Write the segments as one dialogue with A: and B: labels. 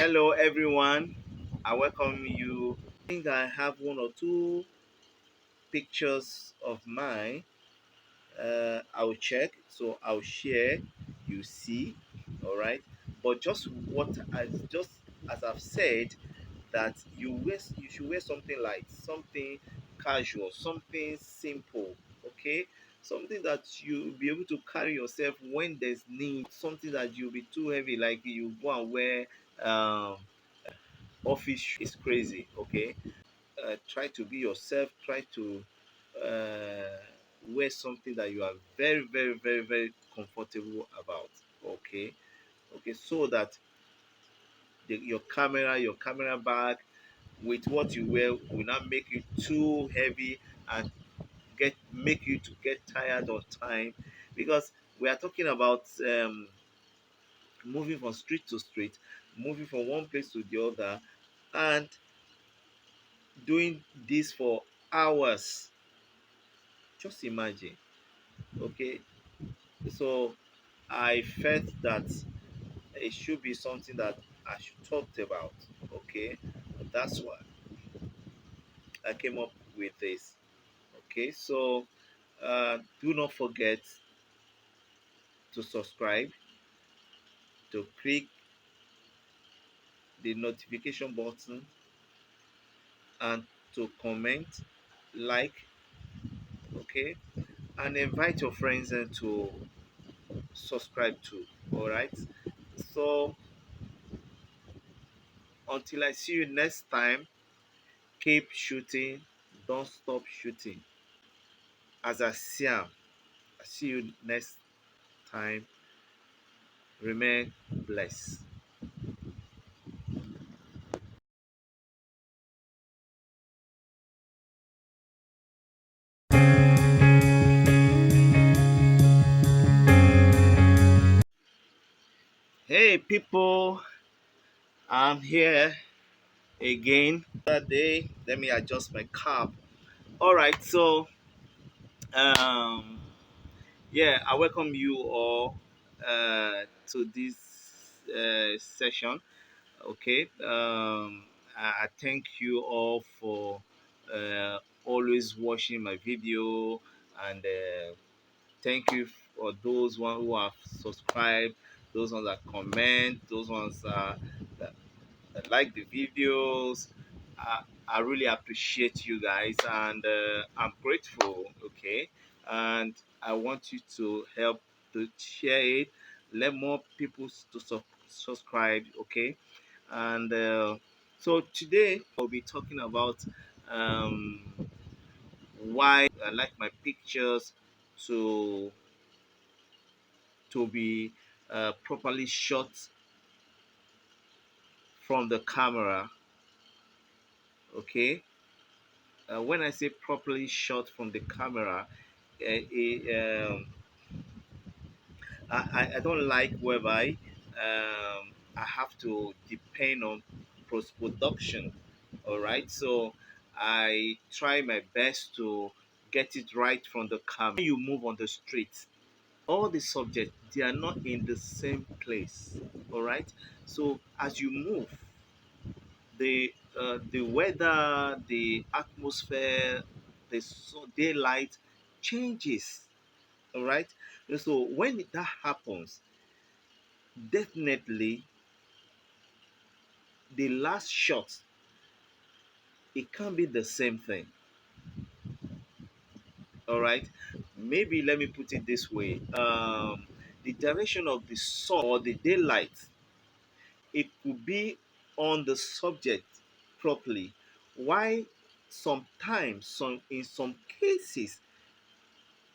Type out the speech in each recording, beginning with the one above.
A: Hello, everyone. I welcome you. I think I have one or two pictures of mine. I'll check, so I'll share. You see, all right. But just as I've said, that you should wear something light, something casual, something simple. Okay, something that you'll be able to carry yourself when there's need. Something that you'll be too heavy, like you go and wear. Office is crazy. Okay, try to be yourself. Try to uh, wear something that you are very, very, very, very comfortable about. Okay, okay, so that your camera bag with what you wear will not make you too heavy and get make you to get tired on time, because we are talking about moving from street to street, moving from one place to the other, and doing this for hours. Just imagine. Okay, so I felt that it should be something that I should talk about. Okay, that's why I came up with this. Okay, so do not forget to subscribe, to click the notification button, and to comment, like, okay, and invite your friends to subscribe too. All right, so until I see you next time, keep shooting, don't stop shooting. As I see am, I see you next time. Remain blessed. Hey people, I'm here again. That day, let me adjust my cap. All right, so um, yeah, I welcome you all to this session. Okay, I thank you all for always watching my video, and thank you for those one who have subscribed, those ones that comment, those ones that like the videos. I really appreciate you guys, and I'm grateful. Okay, and I want you to help to share it, let more people to subscribe. Okay, and so today I'll be talking about um, why I like my pictures to be properly shot from the camera. Okay, when I say properly shot from the camera, I don't like whereby I have to depend on post production. All right, so I try my best to get it right from the camera. When you move on the street, all the subjects they are not in the same place. All right, so as you move, the weather, the atmosphere, the daylight changes. All right. So when that happens, definitely the last shot it can't be the same thing. All right. Maybe let me put it this way. The direction of the sun or the daylight, it could be on the subject properly. Why sometimes some in some cases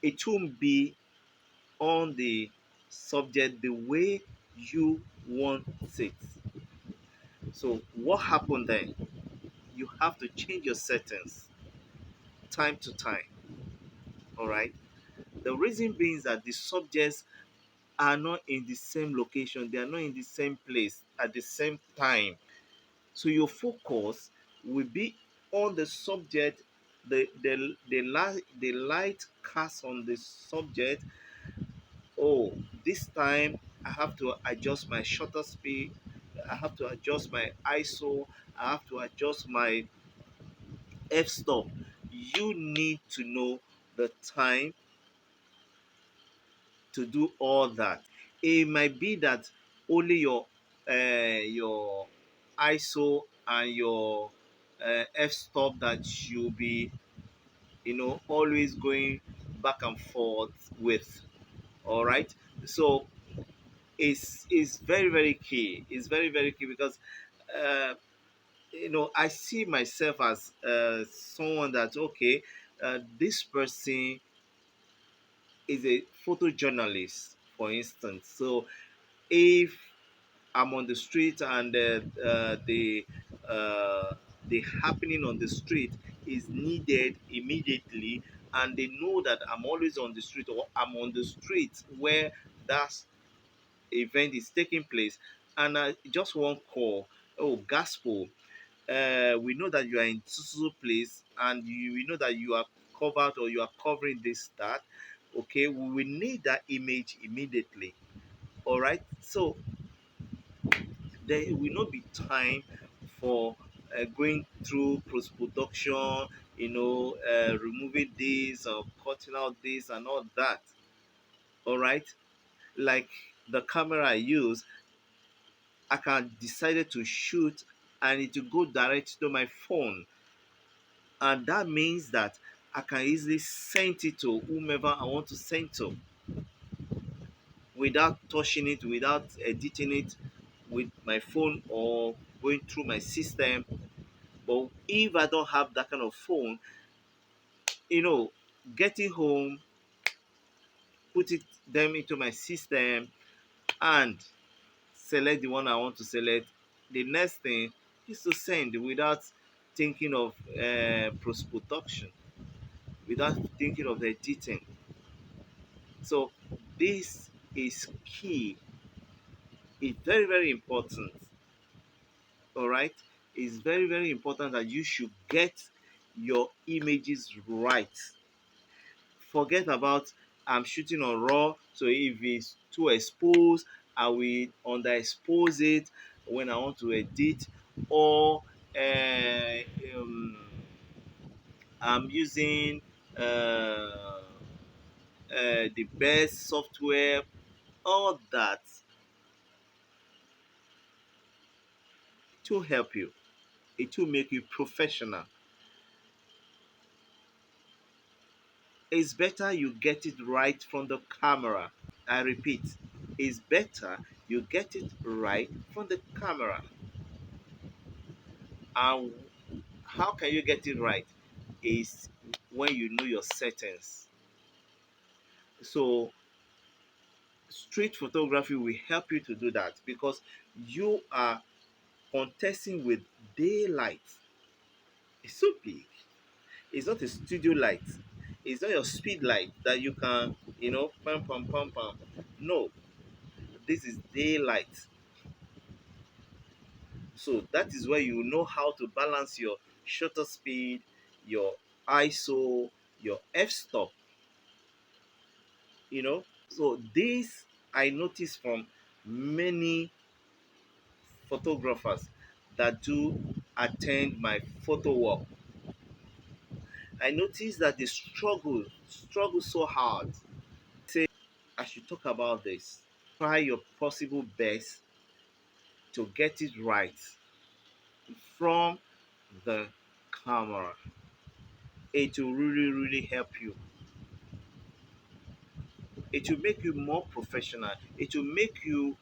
A: it won't be on the subject the way you want it. So what happened then? You have to change your settings time to time. All right. The reason being is that the subjects are not in the same location, they are not in the same place at the same time. So your focus will be on the subject, the light cast on the subject. Oh, this time I have to adjust my shutter speed, I have to adjust my ISO, I have to adjust my f-stop. You need to know the time to do all that. It might be that only your ISO and your f-stop that you'll be, always going back and forth with. All right. So it's very very key. It's very very key because uh, I see myself as someone that, okay, this person is a photojournalist, for instance. So if I'm on the street and uh, the happening on the street is needed immediately, and they know that I'm always on the street, or I'm on the street where that event is taking place, and just one call, oh, gospel, we know that you are in so place, and we know that you are covered, or you are covering this, that. Okay, we will need that image immediately. All right. So there will not be time for going through post production, removing this or cutting out this and all that. All right. Like the camera I use, I can decided to shoot and it will go direct to my phone, and that means that I can easily send it to whomever I want to send to without touching it, without editing it with my phone or going through my system. But if I don't have that kind of phone, you know, getting home, put it them into my system and select the one I want to select. The next thing is to send without thinking of post production, without thinking of editing. So this is key. It's very very important. All right, it's very very important that you should get your images right. Forget about I'm shooting on raw, so if it's too exposed, I will underexpose it when I want to edit, or um, I'm using the best software. All that to help you, it will make you professional. It's better you get it right from the camera. I repeat, it's better you get it right from the camera. And how can you get it right? Is when you know your settings. So street photography will help you to do that because you are contesting with daylight. It's so big. It's not a studio light. It's not your speed light that you can, pam pam pam pam. No, this is daylight. So that is where you know how to balance your shutter speed, your ISO, your f-stop. So this I noticed from many photographers that do attend my photo work. I noticed that they struggle so hard. Say I should talk about this. Try your possible best to get it right from the camera. It will really really help you. It will make you more professional. It will make you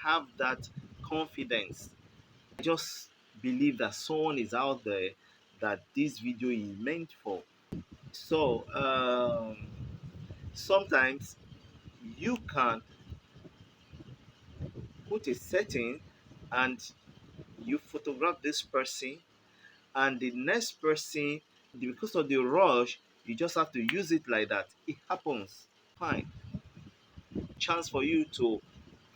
A: have that confidence. I just believe that someone is out there that this video is meant for. So sometimes you can put a setting and you photograph this person, and the next person, because of the rush, you just have to use it like that. It happens. Fine. Chance for you to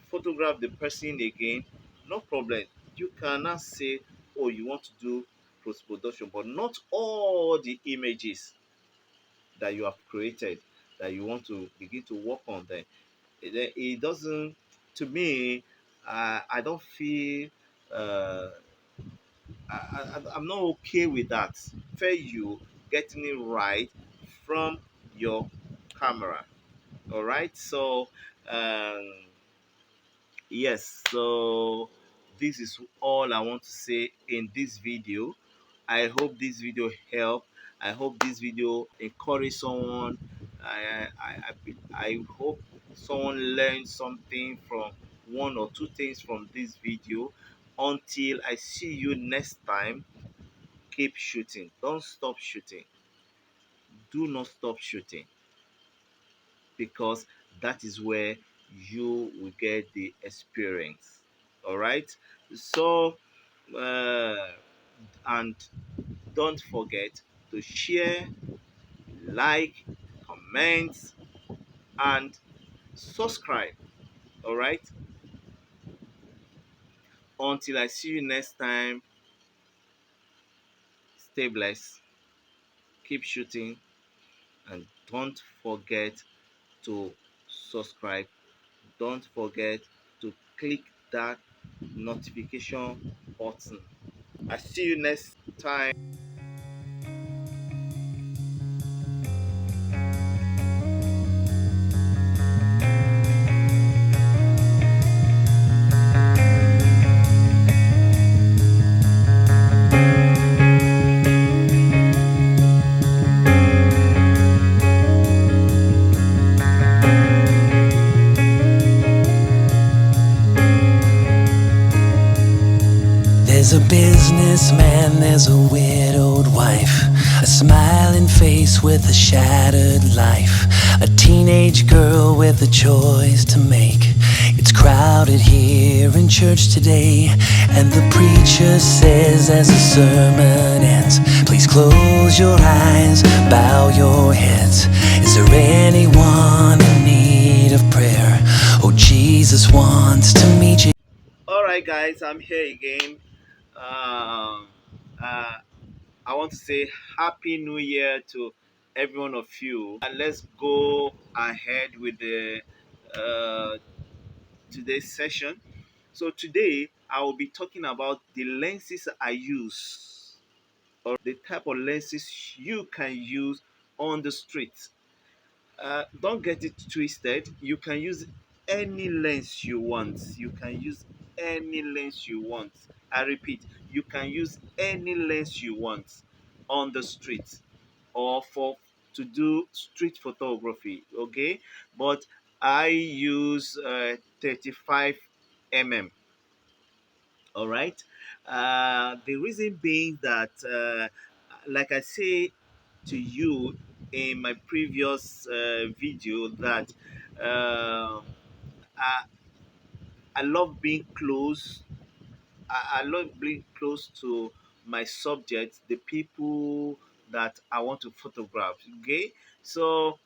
A: photograph the person again, no problem. You cannot say, oh, you want to do post production, but not all the images that you have created that you want to begin to work on them. It doesn't, to me, I don't feel uh, I'm not okay with that. Fair you getting it right from your camera. All right. So um, yes. So this is all I want to say in this video. I hope this video help. I hope this video encourage someone. I hope someone learned something from one or two things from this video. Until I see you next time, keep shooting. Don't stop shooting. Do not stop shooting, because that is where you will get the experience. All right. So uh, and don't forget to share, like, comment, and subscribe. All right. Until I see you next time, stay blessed, keep shooting, and don't forget to subscribe. Don't forget to click that notification button. I see you next time.
B: There's a businessman, there's a widowed wife, a smiling face with a shattered life, a teenage girl with a choice to make. It's crowded here in church today, and the preacher says as the sermon ends, please close your eyes, bow your heads. Is there anyone in need of prayer? Oh, Jesus wants to meet you.
A: All right, guys, I'm here again. Um, uh, I want to say Happy New Year to every one of you. And let's go ahead with the today's session. So today I will be talking about the lenses I use, or the type of lenses you can use on the street. Don't get it twisted. You can use any lens you want. You can use any lens you want. I repeat, you can use any lens you want on the street, or for to do street photography. Okay, but I use 35 mm. All right. The reason being that, like I say to you in my previous video, that I, I love being close. I love being close to my subjects, the people that I want to photograph. Okay, so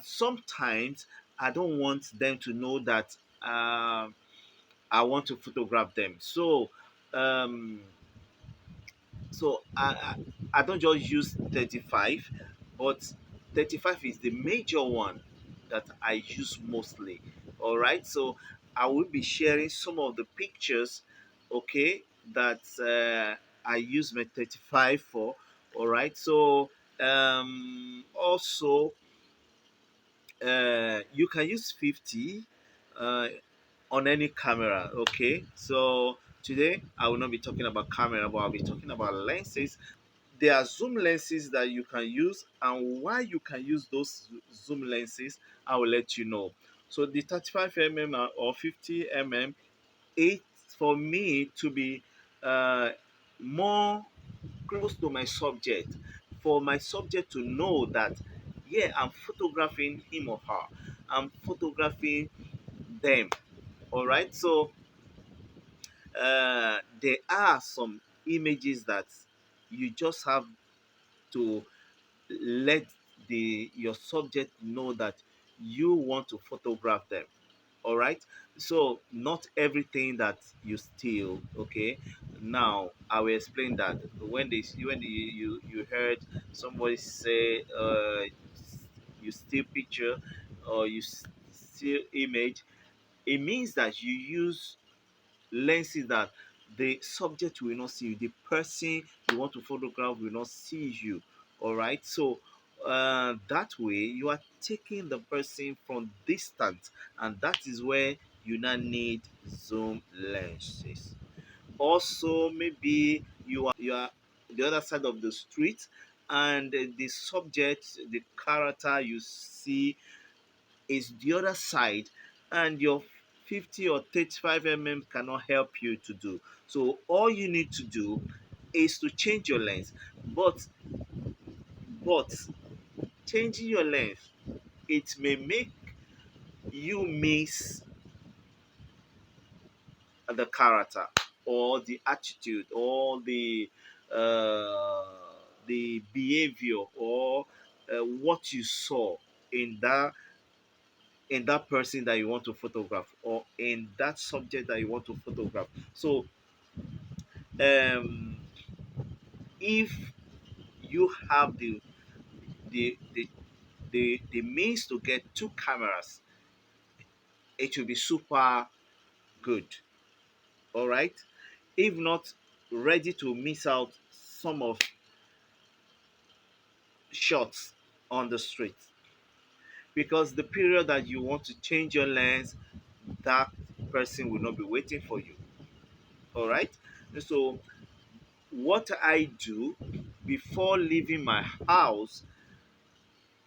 A: sometimes I don't want them to know that I want to photograph them. Um, so I don't just use 35, but 35 is the major one that I use mostly. All right, so I will be sharing some of the pictures, okay, that I use my 35 for. All right, so also you can use 50 uh, on any camera. Okay, so today I will not be talking about camera, but I'll be talking about lenses. There are zoom lenses that you can use, and why you can use those zoom lenses I will let you know. So the 35 mm or 50 mm, it for me to be more close to my subject, for my subject to know that, yeah, I'm photographing him or her, I'm photographing them. All right, so there are some images that you just have to let the your subject know that you want to photograph them. All right, so not everything that you steal. Okay, now I will explain that. When you heard somebody say you steal picture or you steal image, it means that you use lenses that the subject will not see you, the person you want to photograph will not see you. All right, so that way you are taking the person from distance, and that is where you now need zoom lenses. Also, maybe you are the other side of the street, and the subject, the character you see is the other side, and your 50 or 35 cannot help you to do. So all you need to do is to change your lens. But changing your lens, it may make you miss the character or the attitude or the behavior or what you saw in that person that you want to photograph, or in that subject that you want to photograph. So um, if you have the means to get two cameras, it will be super good. All right. If not, ready to miss out some of shots on the street, because the period that you want to change your lens, that person will not be waiting for you. All right. So what I do before leaving my house,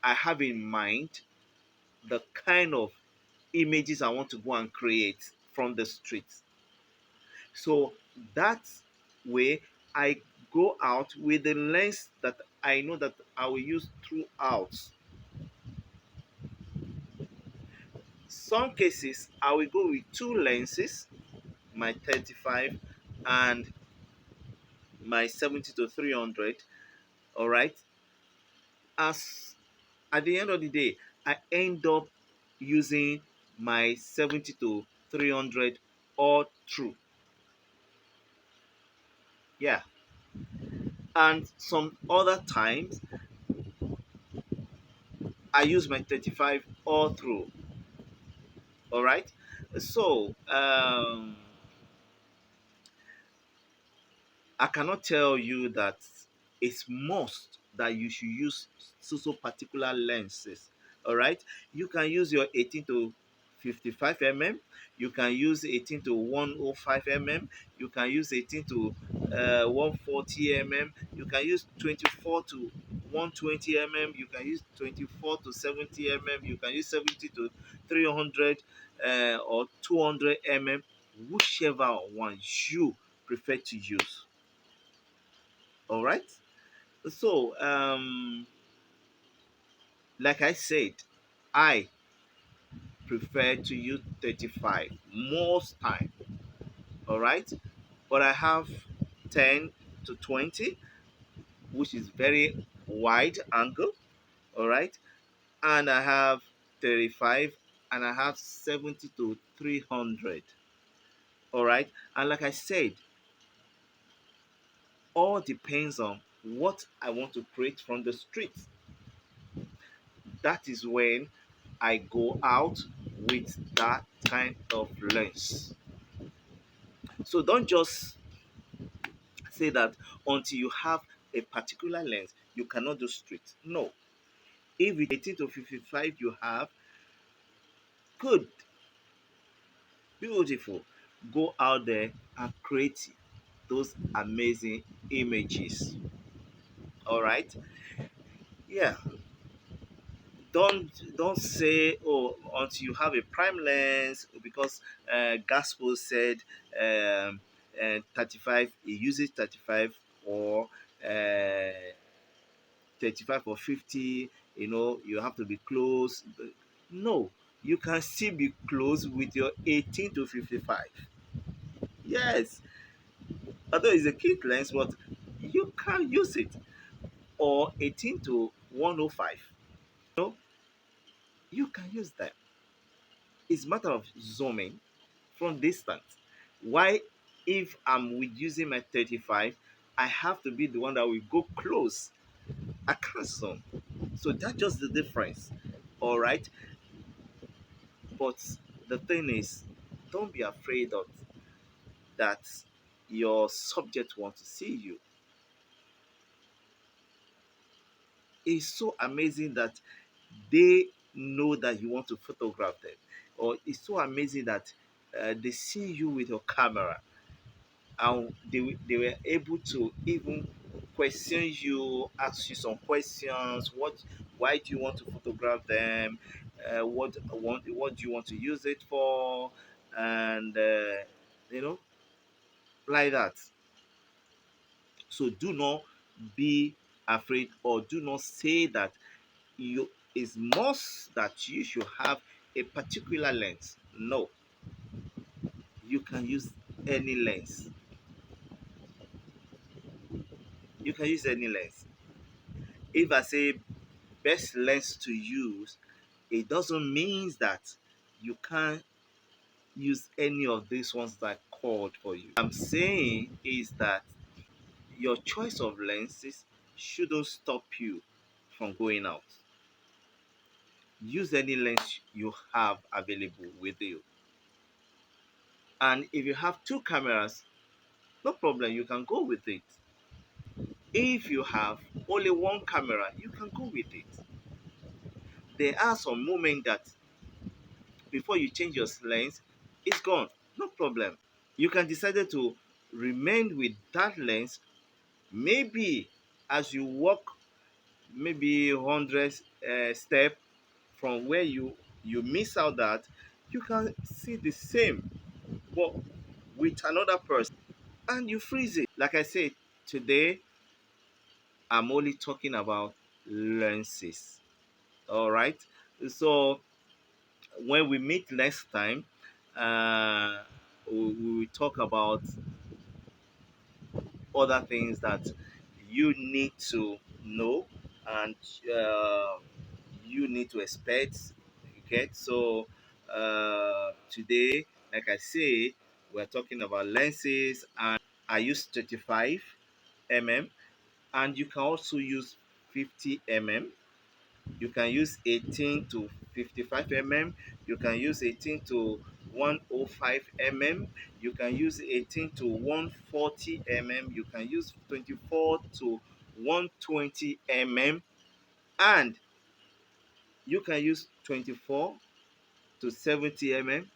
A: I have in mind the kind of images I want to go and create from the street. So that way I go out with the lens that I know that I will use throughout. Some cases I will go with two lenses, my 35 and my 70 to 300. All right. As at the end of the day, I end up using my 70 to 300 all through. Yeah. And some other times I use my 35 all through. All right. So I cannot tell you that it's must that you should use so particular lenses. All right, you can use your 18 to 55 You can use 18 to 105 You can use 18 to 140 You can use 24 to 120 You can use 24 to 70 You can use 70 to 300 or 200 whichever one you prefer to use. All right. So, like I said, I prefer to use 35 most time. All right. But I have 10 to 20, which is very wide angle. All right. And I have 35 and I have 70 to 300. All right. And like I said, all depends on what I want to create from the street. That is when I go out with that kind of lens. So don't just say that until you have a particular lens, you cannot do street. No. If it's 18 to 55 you have, good, beautiful. Go out there and create those amazing images. All right. Yeah. Don't say, oh, until you have a prime lens, because gospel said 35, he uses 35 or 35 or 50, you have to be close. No, you can still be close with your 18 to 55. Yes, although it's a kit lens, but you can use it. Or 18 to 105, know you can use that. It's a matter of zooming from distance. Why, if I'm with using my 35, I have to be the one that will go close. I can't zoom. So that's just the difference. All right. But the thing is, don't be afraid of that your subject wants to see you. It's so amazing that they know that you want to photograph them, or it's so amazing that they see you with your camera, and they were able to even question you, ask you some questions. Why do you want to photograph them? What do you want to use it for? And you know, like that. So do not be afraid, or do not say that you is must that you should have a particular lens. No, you can use any lens. You can use any lens. If I say best lens to use, it doesn't mean that you can't use any of these ones that I called for you. I'm saying is that your choice of lenses shouldn't stop you from going out. Use any lens you have available with you. And if you have two cameras, no problem, you can go with it. If you have only one camera, you can go with it. There are some moments that before you change your lens, it's gone. No problem. You can decide to remain with that lens. Maybe as you walk, maybe 100 step from where you miss out that, you can see the same, but with another person, and you freeze it. Like I said, today I'm only talking about lenses. All right. So when we meet next time, we will talk about other things that you need to know, and uh, you need to expect. Okay. So today, like I say, we're talking about lenses, and I use 35 mm, and you can also use 50 mm. You can use 18 to 55 mm. You can use 18 to 105 mm. You can use 18 to 140 mm. You can use 24 to 120 mm, and you can use 24 to 70 mm,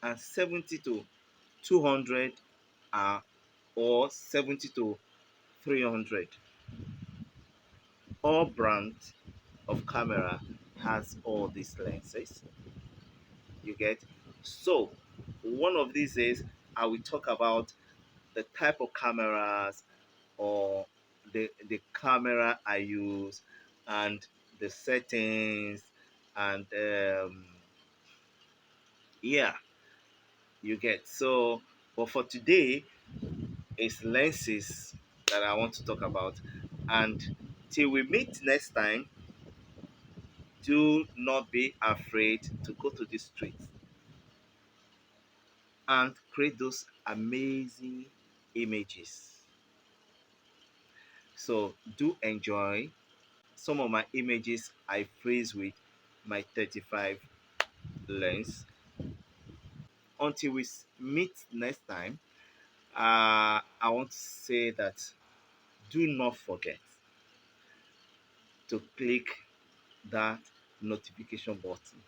A: and 70 to 200, or 70 to 300. All brands of camera has all these lenses. You get? So one of these days I will talk about the type of cameras, or the camera I use, and the settings, and yeah, you get. So but for today, it's lenses that I want to talk about. And till we meet next time, do not be afraid to go to the streets and create those amazing images. So do enjoy some of my images I freeze with my 35 lens. Until we meet next time, I want to say that do not forget to click that notification button,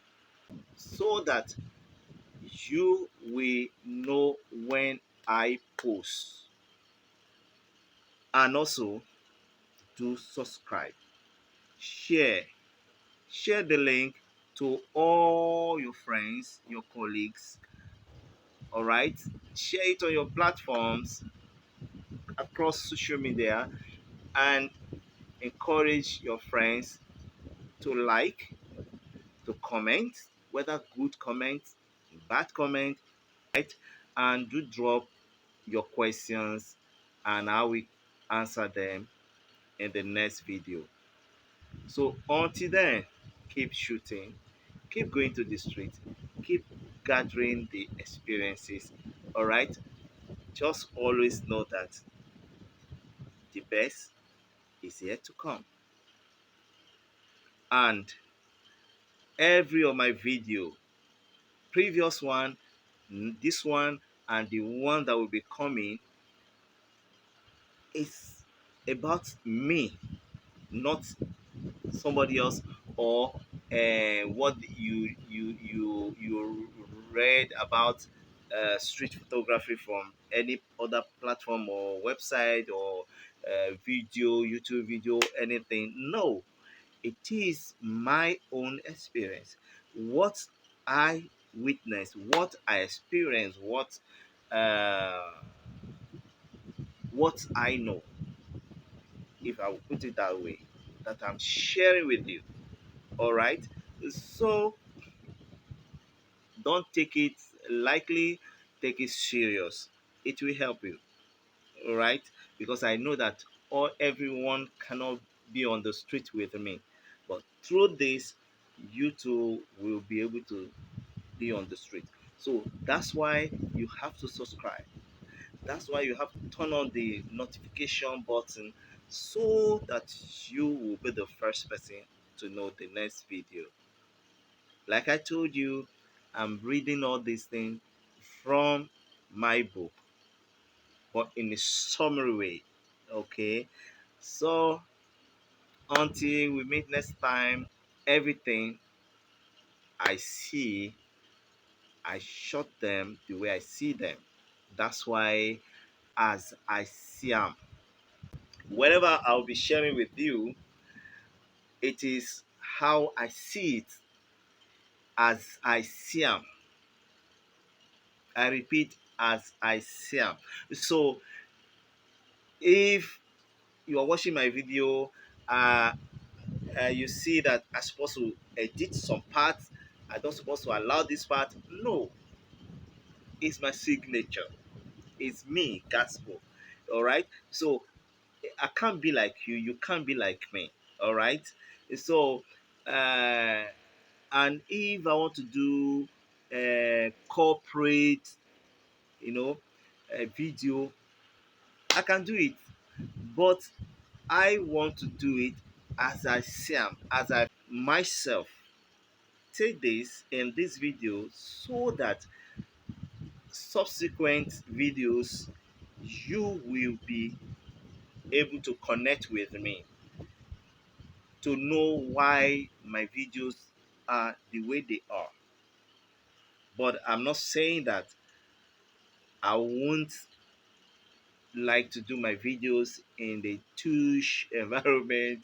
A: so that you will know when I post. And also do subscribe, share, share the link to all your friends, your colleagues. All right, share it on your platforms across social media, and encourage your friends to like, to comment, whether good comment, bad comment, right? And do drop your questions, and I will answer them in the next video. So until then, keep shooting, keep going to the street, keep gathering the experiences. All right, just always know that the best is yet to come. And every of my video, previous one, this one, and the one that will be coming is about me, not somebody else, or what you read about street photography from any other platform or website or video, YouTube video, anything. No, it is my own experience. What I witnessed, what I experienced, uh, what I know, if I will put it that way, that I'm sharing with you. All right. So don't take it lightly, take it serious. It will help you. All right. Because I know that everyone cannot be on the street with me. But through this, you too will be able to be on the street. So that's why you have to subscribe. That's why you have to turn on the notification button so that you will be the first person to know the next video. Like I told you, I'm reading all these things from my book, but in a summary way. Okay, so until we meet next time, everything I see, I shot them the way I see them. That's why, as I see them, whatever I'll be sharing with you, it is how I see it as I see them. I repeat, as I see them. So if you are watching my video, uh, you see that I'm supposed to edit some parts, I don't supposed to allow this part. No, it's my signature. It's me, gospel. All right. So I can't be like you. You can't be like me. All right. So, and if I want to do corporate, you know, video, I can do it. But I want to do it as I am, as I myself. Take this in this video so that subsequent videos you will be able to connect with me to know why my videos are the way they are. But I'm not saying that I won't like to do my videos in the tush environment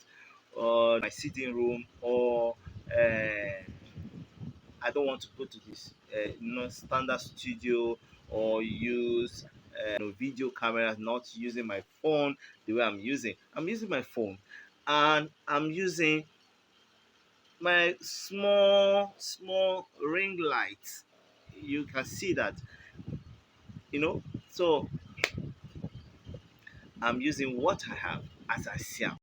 A: or my sitting room, or I don't want to go to this standard studio or use video camera, not using my phone the way I'm using. I'm using my phone, and I'm using my small ring light. You can see that, So I'm using what I have as I see am.